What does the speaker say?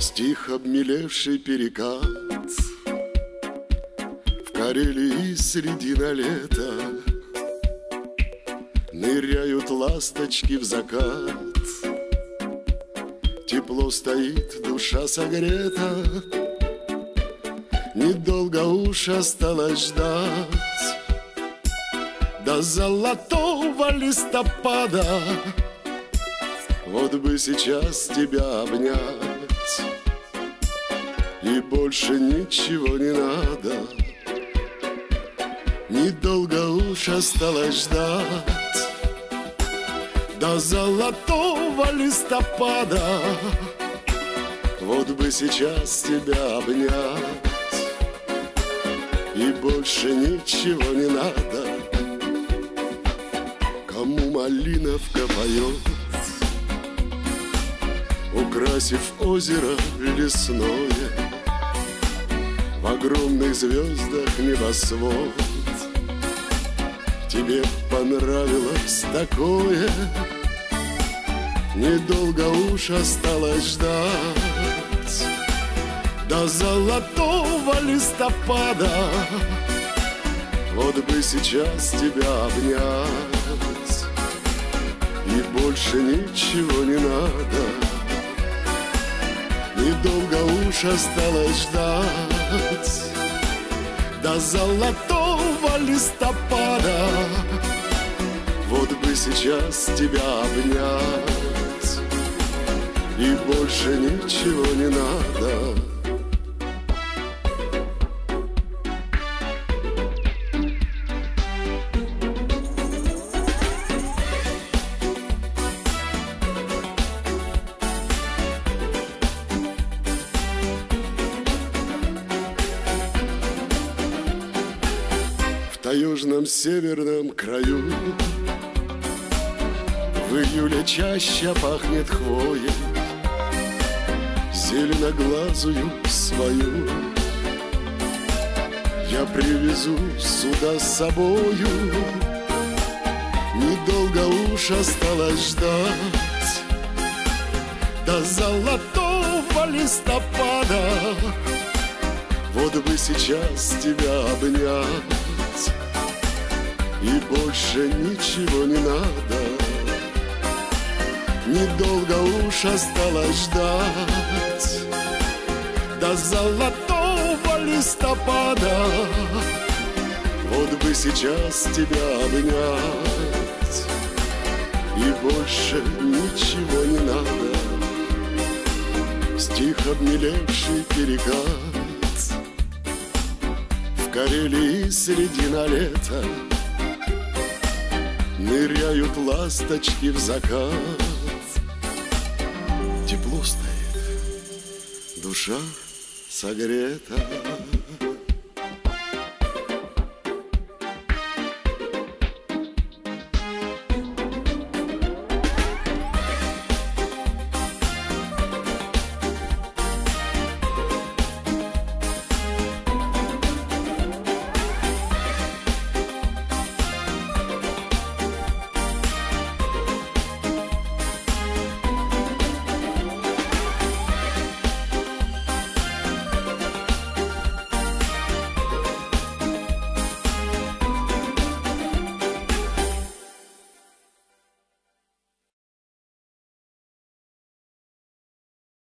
Стих обмелевший перекат в Карелии средина лета. Ныряют ласточки в закат. Тепло стоит, душа согрета. Недолго уж осталось ждать до золотого листопада. Вот бы сейчас тебя обнять, и больше ничего не надо. Недолго уж осталось ждать до золотого листопада. Вот бы сейчас тебя обнять, и больше ничего не надо. Кому малиновка поет, украсив озеро лесное, в огромных звездах небосвод. Тебе понравилось такое, недолго уж осталось ждать до золотого листопада. Вот бы сейчас тебя обнять, и больше ничего не надо. Недолго уж осталось ждать до золотого листопада. Вот бы сейчас тебя обнять, и больше ничего не надо. На южном северном краю в июле чаще пахнет хвоей. Зеленоглазую свою я привезу сюда с собою. Недолго уж осталось ждать до золотого листопада. Вот бы сейчас тебя обнять, и больше ничего не надо. Недолго уж осталось ждать до золотого листопада. Вот бы сейчас тебя обнять, и больше ничего не надо. Стих обмелевший перекат в Карелии средина лета. Ныряют ласточки в закат. Тепло стоит, душа согрета.